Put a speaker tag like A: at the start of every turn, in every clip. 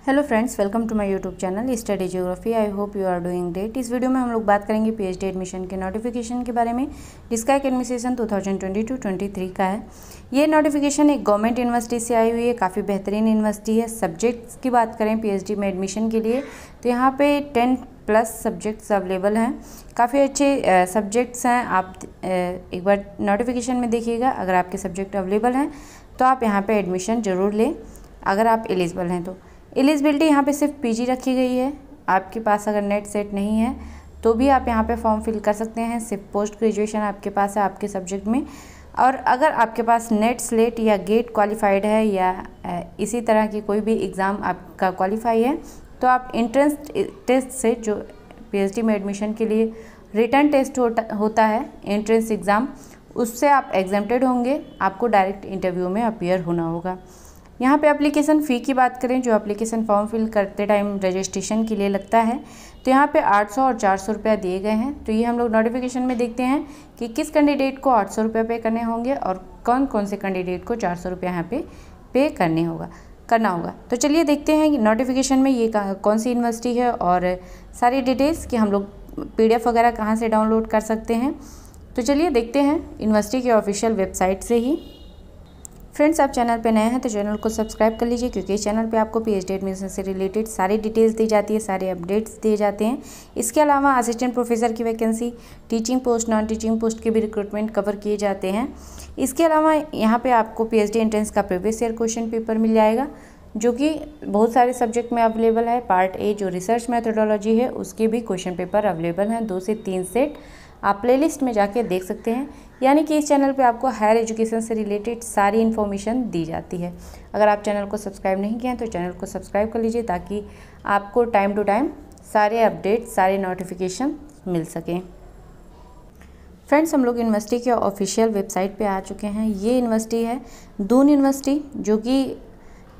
A: Hello friends, welcome to my YouTube channel study geography. I hope you are doing great. इस video में हम लोग बात करेंगे पीएचडी एडमिशन के नोटिफिकेशन के बारे में, जिसका एकेडमिक सेशन 2022-23 का है। ये नोटिफिकेशन एक गवर्नमेंट यूनिवर्सिटी से आई हुई है, काफ़ी बेहतरीन यूनिवर्सिटी है। सब्जेक्ट्स की बात करें पीएचडी में एडमिशन के लिए तो यहाँ पे 10+ सब्जेक्ट्स अवेलेबल हैं। काफ़ी अच्छे सब्जेक्ट्स हैं। आप एक बार नोटिफिकेशन में देखिएगा, अगर आपके सब्जेक्ट अवेलेबल हैं तो आप यहाँ पर एडमिशन ज़रूर लें, अगर आप एलिजिबल हैं तो। एलिजिबिलिटी यहाँ पे सिर्फ पीजी रखी गई है। आपके पास अगर नेट सेट नहीं है तो भी आप यहाँ पे फॉर्म फिल कर सकते हैं। सिर्फ पोस्ट ग्रेजुएशन आपके पास है आपके सब्जेक्ट में। और अगर आपके पास नेट स्लेट या गेट क्वालिफाइड है या इसी तरह की कोई भी एग्ज़ाम आपका क्वालिफाई है तो आप एंट्रेंस टेस्ट से, जो पीएचडी में एडमिशन के लिए रिटन टेस्ट होता है एंट्रेंस एग्ज़ाम, उससे आप एग्जेम्प्टेड होंगे। आपको डायरेक्ट इंटरव्यू में अपीयर होना होगा। यहाँ पे एप्लीकेशन फ़ी की बात करें, जो एप्लीकेशन फॉर्म फिल करते टाइम रजिस्ट्रेशन के लिए लगता है, तो यहाँ पे 800 और 400 रुपया दिए गए हैं। तो ये हम लोग नोटिफिकेशन में देखते हैं कि किस कैंडिडेट को 800 रुपये पे करने होंगे और कौन कौन से कैंडिडेट को 400 रुपया यहाँ पे करना होगा। तो चलिए देखते हैं कि नोटिफिकेशन में ये कौन सी यूनिवर्सिटी है और सारी डिटेल्स कि हम लोग PDF वगैरह कहाँ से डाउनलोड कर सकते हैं। तो चलिए देखते हैं यूनिवर्सिटी के ऑफिशियल वेबसाइट से ही। फ्रेंड्स, आप चैनल पे नए हैं तो चैनल को सब्सक्राइब कर लीजिए, क्योंकि इस चैनल पे आपको पीएचडी एडमिशन से रिलेटेड सारी डिटेल्स दी जाती है, सारे अपडेट्स दिए जाते हैं। इसके अलावा असिस्टेंट प्रोफेसर की vacancy, teaching post, non teaching post के भी रिक्रूटमेंट कवर किए जाते हैं। इसके अलावा यहाँ पे आपको पीएचडी एंट्रेंस का प्रीवियस ईयर क्वेश्चन पेपर मिल जाएगा, जो कि बहुत सारे सब्जेक्ट में अवेलेबल है। पार्ट ए जो रिसर्च मैथडोलॉजी है, उसके भी क्वेश्चन पेपर अवेलेबल हैं, 2 से 3 सेट। आप प्लेलिस्ट में जाके देख सकते हैं। यानी कि इस चैनल पे आपको हायर एजुकेशन से रिलेटेड सारी इन्फॉर्मेशन दी जाती है। अगर आप चैनल को सब्सक्राइब नहीं किए हैं तो चैनल को सब्सक्राइब कर लीजिए, ताकि आपको टाइम टू टाइम सारे अपडेट, सारे नोटिफिकेशन मिल सकें। फ्रेंड्स, हम लोग यूनिवर्सिटी के ऑफिशियल वेबसाइट पे आ चुके हैं। ये यूनिवर्सिटी है दून यूनिवर्सिटी, जो कि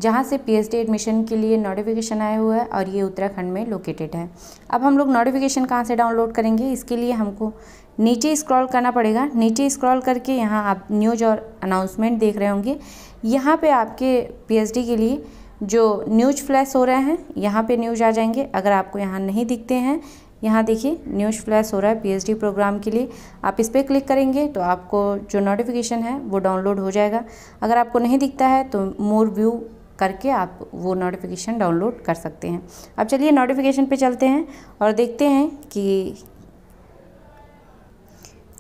A: जहाँ से पीएचडी एडमिशन के लिए नोटिफिकेशन आया हुआ है, और ये उत्तराखंड में लोकेटेड है। अब हम लोग नोटिफिकेशन कहाँ से डाउनलोड करेंगे, इसके लिए हमको नीचे स्क्रॉल करना पड़ेगा। नीचे स्क्रॉल करके यहाँ आप न्यूज़ और अनाउंसमेंट देख रहे होंगे। यहाँ पे आपके पीएचडी के लिए जो न्यूज़ फ्लैश हो रहे हैं, यहाँ पे न्यूज़ आ जाएंगे। अगर आपको यहाँ नहीं दिखते हैं, यहाँ देखिए न्यूज़ फ्लैश हो रहा है पीएचडी प्रोग्राम के लिए। आप इस पर क्लिक करेंगे तो आपको जो नोटिफिकेशन है वो डाउनलोड हो जाएगा। अगर आपको नहीं दिखता है तो मोर व्यू करके आप वो नोटिफिकेशन डाउनलोड कर सकते हैं। अब चलिए नोटिफिकेशन पे चलते हैं और देखते हैं कि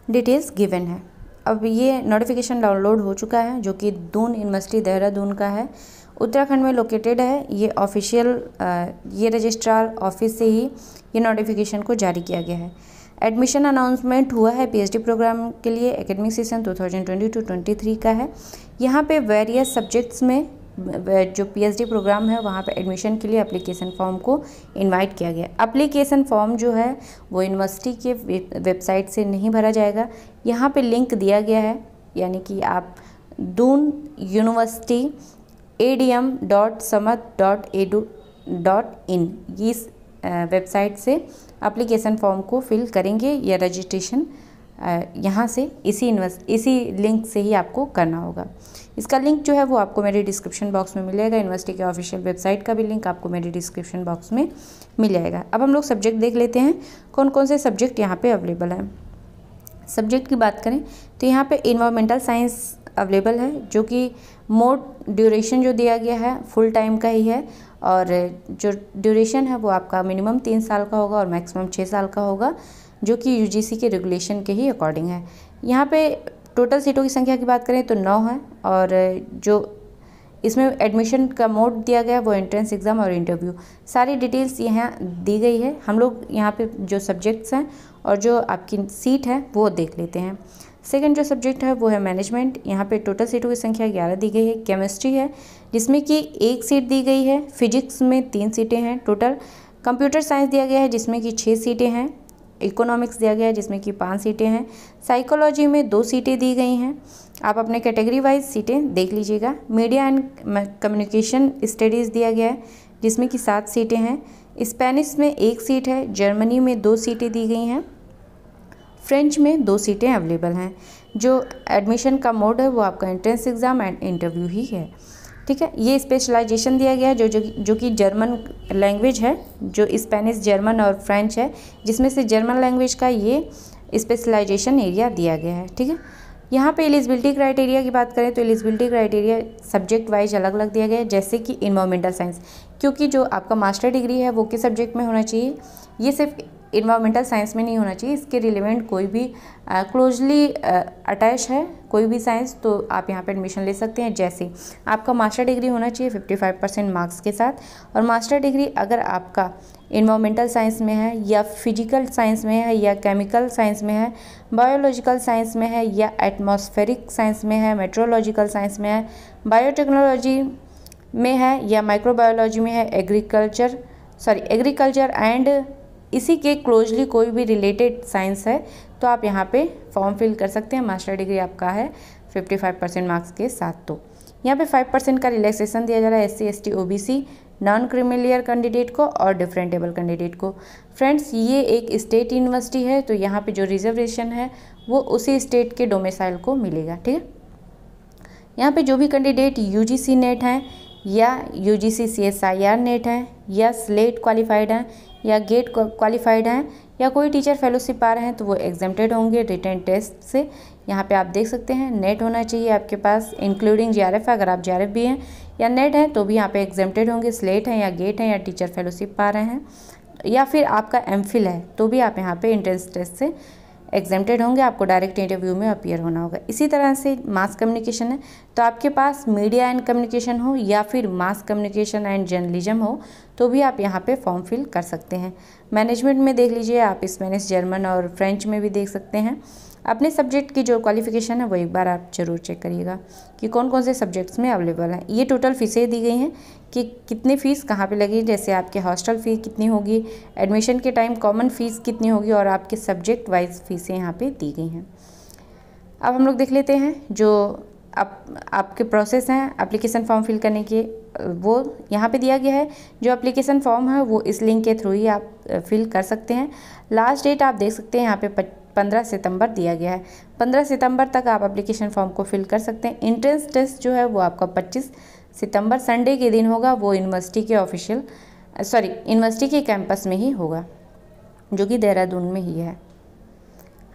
A: डिटेल्स गिवन है। अब ये नोटिफिकेशन डाउनलोड हो चुका है, जो कि दून यूनिवर्सिटी देहरादून का है, उत्तराखंड में लोकेटेड है। ये ऑफिशियल ये रजिस्ट्रार ऑफिस से ही ये नोटिफिकेशन को जारी किया गया है। एडमिशन अनाउंसमेंट हुआ है पीएचडी प्रोग्राम के लिए, एकेडमिक सेशन 2022-23 का है। यहाँ पे वेरियस सब्जेक्ट्स में जो पीएचडी प्रोग्राम है वहाँ पे एडमिशन के लिए एप्लीकेशन फॉर्म को इनवाइट किया गया। एप्लीकेशन फॉर्म जो है वो यूनिवर्सिटी के वेबसाइट से नहीं भरा जाएगा। यहाँ पे लिंक दिया गया है, यानी कि आप दून यूनिवर्सिटी adm.samat.edu.in इस वेबसाइट से एप्लीकेशन फॉर्म को फिल करेंगे या रजिस्ट्रेशन यहाँ से इसी लिंक से ही आपको करना होगा। इसका लिंक जो है वो आपको मेरे डिस्क्रिप्शन बॉक्स में मिलेगा। यूनिवर्सिटी के ऑफिशियल वेबसाइट का भी लिंक आपको मेरे डिस्क्रिप्शन बॉक्स में मिल जाएगा। अब हम लोग सब्जेक्ट देख लेते हैं, कौन कौन से सब्जेक्ट यहाँ पे अवेलेबल हैं। सब्जेक्ट की बात करें तो यहाँ पे इन्वायरमेंटल साइंस अवेलेबल है, जो कि मोड ड्यूरेशन जो दिया गया है फुल टाइम का ही है, और जो ड्यूरेशन है वो आपका मिनिमम 3 साल का होगा और मैक्सिमम 6 साल का होगा, जो कि यूजीसी के रेगुलेशन के ही अकॉर्डिंग है। यहाँ पे टोटल सीटों की संख्या की बात करें तो 9 है, और जो इसमें एडमिशन का मोड दिया गया है वो एंट्रेंस एग्ज़ाम और इंटरव्यू, सारी डिटेल्स यहाँ दी गई है। हम लोग यहाँ पे जो सब्जेक्ट्स हैं और जो आपकी सीट है वो देख लेते हैं। सेकंड जो सब्जेक्ट है वो है मैनेजमेंट। यहाँ पे टोटल सीटों की संख्या 11 दी गई है। केमिस्ट्री है, जिसमें कि 1 सीट दी गई है। फिजिक्स में 3 सीटें हैं टोटल। कंप्यूटर साइंस दिया गया है, जिसमें कि 6 सीटें हैं। इकोनॉमिक्स दिया गया है, जिसमें कि 5 सीटें हैं। साइकोलॉजी में 2 सीटें दी गई हैं। आप अपने कैटेगरी वाइज सीटें देख लीजिएगा। मीडिया एंड कम्युनिकेशन स्टडीज़ दिया गया है, जिसमें कि 7 सीटें हैं। स्पेनिश में 1 सीट है। जर्मनी में 2 सीटें दी गई हैं। फ्रेंच में 2 सीटें अवेलेबल हैं। जो एडमिशन का मोड है वो आपका एंट्रेंस एग्ज़ाम एंड इंटरव्यू ही है। ठीक है। ये स्पेशलाइजेशन दिया गया है जो कि जर्मन लैंग्वेज है, जो स्पेनिश, जर्मन और फ्रेंच है, जिसमें से जर्मन लैंग्वेज का ये स्पेशलाइजेशन एरिया दिया गया है। ठीक है। यहाँ पे एलिजिबिलिटी क्राइटेरिया की बात करें तो एलिजिबिलिटी क्राइटेरिया सब्जेक्ट वाइज अलग अलग दिया गया है, जैसे कि इन्वायरमेंटल साइंस, क्योंकि जो आपका मास्टर डिग्री है वो किस सब्जेक्ट में होना चाहिए, ये सिर्फ इन्वायरमेंटल साइंस में नहीं होना चाहिए, इसके रिलेवेंट कोई भी क्लोजली अटैच है कोई भी साइंस, तो आप यहाँ पे एडमिशन ले सकते हैं। जैसे आपका मास्टर डिग्री होना चाहिए 55% मार्क्स के साथ, और मास्टर डिग्री अगर आपका इन्वायरमेंटल साइंस में है या फिजिकल साइंस में है या केमिकल साइंस में है, बायोलॉजिकल साइंस में है या एटमॉस्फेरिक साइंस में है, मेट्रोलॉजिकल साइंस में है, बायोटेक्नोलॉजी में है या माइक्रोबायोलॉजी में है, एग्रीकल्चर एंड इसी के क्लोजली कोई भी रिलेटेड साइंस है, तो आप यहाँ पे फॉर्म फिल कर सकते हैं। मास्टर डिग्री आपका है 55% मार्क्स के साथ। तो यहाँ पे 5% का रिलैक्सेशन दिया जा रहा है SC ST OBC non creamy layer candidate को और डिफरेंटेबल कैंडिडेट को। फ्रेंड्स, ये एक स्टेट यूनिवर्सिटी है, तो यहाँ पे जो रिजर्वेशन है वो उसी स्टेट के डोमिसाइल को मिलेगा। ठीक है। यहाँ पे जो भी कैंडिडेट UGC नेट हैं या UGC CSIR नेट हैं या स्लेट क्वालिफाइड हैं या गेट क्वालिफाइड हैं या कोई टीचर फेलोशिप आ रहे हैं, तो वो एग्जेम्प्टेड होंगे रिटन टेस्ट से। यहाँ पे आप देख सकते हैं नेट होना चाहिए आपके पास, इंक्लूडिंग JRF, अगर आप JRF भी हैं या नेट हैं तो भी यहाँ पे एग्जेम्प्टेड होंगे। स्लेट हैं या गेट हैं या टीचर फेलोशिप पा रहे हैं या फिर आपका MPhil है तो भी आप यहाँ पे एंट्रेंस टेस्ट से एग्जेम्प्टेड होंगे, आपको डायरेक्ट इंटरव्यू में अपीयर होना होगा। इसी तरह से मास कम्युनिकेशन है, तो आपके पास मीडिया एंड कम्युनिकेशन हो या फिर मास कम्युनिकेशन एंड जर्नलिज्म हो तो भी आप यहाँ पे फॉर्म फिल कर सकते हैं। मैनेजमेंट में देख लीजिए, आप स्पेनिश, जर्मन और फ्रेंच में भी देख सकते हैं। अपने सब्जेक्ट की जो क्वालिफिकेशन है वो एक बार आप जरूर चेक करिएगा कि कौन कौन से सब्जेक्ट्स में अवेलेबल हैं। ये टोटल फीसें दी गई हैं कि कितनी फ़ीस कहाँ पे लगी, जैसे आपके हॉस्टल फ़ी कितनी होगी, एडमिशन के टाइम कॉमन फ़ीस कितनी होगी और आपके सब्जेक्ट वाइज फ़ीसें यहाँ पे दी गई हैं। अब हम लोग देख लेते हैं जो आपके प्रोसेस हैं एप्लीकेशन फॉर्म फिल करने के, वो यहाँ पे दिया गया है। जो एप्लीकेशन फॉर्म है वो इस लिंक के थ्रू ही आप फिल कर सकते हैं। लास्ट डेट आप देख सकते हैं यहाँ पे 15 सितंबर दिया गया है। 15 सितंबर तक आप एप्लीकेशन फॉर्म को फिल कर सकते हैं। एंट्रेंस टेस्ट जो है वो आपका 25 सितंबर संडे के दिन होगा, वो यूनिवर्सिटी के कैंपस में ही होगा, जो कि देहरादून में ही है।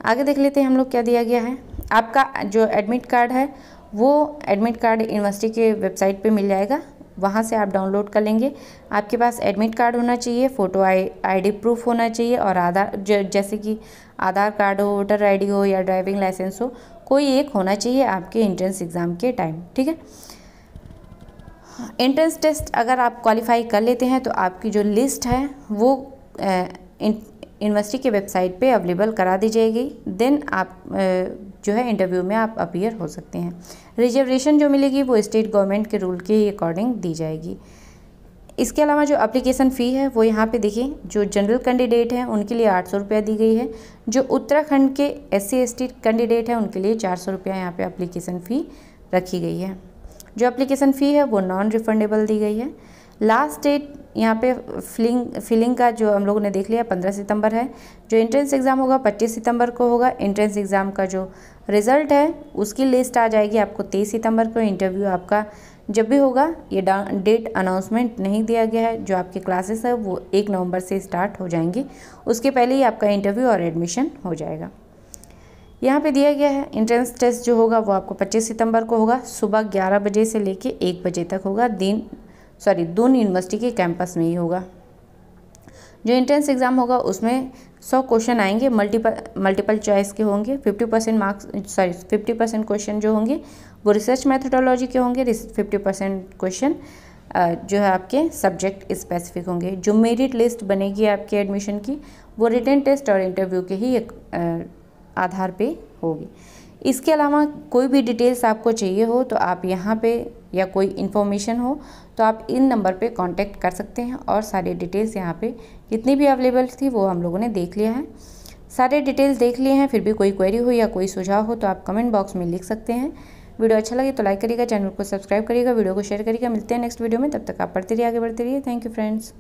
A: आगे देख लेते हैं हम लोग क्या दिया गया है। आपका जो एडमिट कार्ड है वो एडमिट कार्ड यूनिवर्सिटी के वेबसाइट पे मिल जाएगा, वहाँ से आप डाउनलोड कर लेंगे। आपके पास एडमिट कार्ड होना चाहिए, फ़ोटो ID प्रूफ होना चाहिए और आधार, जैसे कि आधार कार्ड हो, वोटर ID हो या ड्राइविंग लाइसेंस हो, कोई एक होना चाहिए आपके एंट्रेंस एग्ज़ाम के टाइम। ठीक है। एंट्रेंस टेस्ट अगर आप क्वालिफाई कर लेते हैं तो आपकी जो लिस्ट है वो यूनिवर्सिटी के वेबसाइट पे अवेलेबल करा दी जाएगी। देन आप जो है इंटरव्यू में आप अपीयर हो सकते हैं। रिजर्वेशन जो मिलेगी वो स्टेट गवर्नमेंट के रूल के ही अकॉर्डिंग दी जाएगी। इसके अलावा जो एप्लीकेशन फ़ी है वो यहाँ पे देखिए, जो जनरल कैंडिडेट हैं उनके लिए 800 रुपया दी गई है। जो उत्तराखंड के SC ST कैंडिडेट हैं उनके लिए 400 रुपया यहाँ पे एप्लीकेशन फ़ी रखी गई है। जो एप्लीकेशन फ़ी है वो नॉन रिफंडेबल दी गई है। लास्ट डेट यहाँ पे फिलिंग का जो हम लोगों ने देख लिया 15 सितंबर है। जो एंट्रेंस एग्ज़ाम होगा 25 सितंबर को होगा। एंट्रेंस एग्ज़ाम का जो रिज़ल्ट है उसकी लिस्ट आ जाएगी आपको 23 सितंबर को। इंटरव्यू आपका जब भी होगा, ये डेट अनाउंसमेंट नहीं दिया गया है। जो आपकी क्लासेस है वो 1 नवंबर से स्टार्ट हो जाएंगी, उसके पहले ही आपका इंटरव्यू और एडमिशन हो जाएगा। यहाँ पे दिया गया है एंट्रेंस टेस्ट जो होगा वो आपको 25 सितंबर को होगा। सुबह 11 बजे से लेके 1 बजे तक होगा। दून यूनिवर्सिटी के कैंपस में ही होगा। जो एंट्रेंस एग्ज़ाम होगा उसमें 100 क्वेश्चन आएंगे, मल्टीपल चॉइस के होंगे। 50% क्वेश्चन जो होंगे वो रिसर्च मैथडोलॉजी के होंगे। 50% क्वेश्चन जो है आपके सब्जेक्ट स्पेसिफिक होंगे। जो मेरिट लिस्ट बनेगी आपके एडमिशन की वो रिटन टेस्ट और इंटरव्यू के ही एक आधार पे होगी। इसके अलावा कोई भी डिटेल्स आपको चाहिए हो तो आप यहाँ पे, या कोई इन्फॉर्मेशन हो तो आप इन नंबर पे कांटेक्ट कर सकते हैं। और सारी डिटेल्स यहाँ पे जितनी भी अवेलेबल थी वो हम लोगों ने देख लिया है। सारे डिटेल्स देख लिए हैं, फिर भी कोई क्वेरी हो या कोई सुझाव हो तो आप कमेंट बॉक्स में लिख सकते हैं। वीडियो अच्छा लगे तो लाइक करिएगा, चैनल को सब्सक्राइब करिएगा, वीडियो को शेयर करिएगा। मिलते हैं नेक्स्ट वीडियो में, तब तक आप पढ़ते रहिए, आगे बढ़ते रहिए। Thank you friends.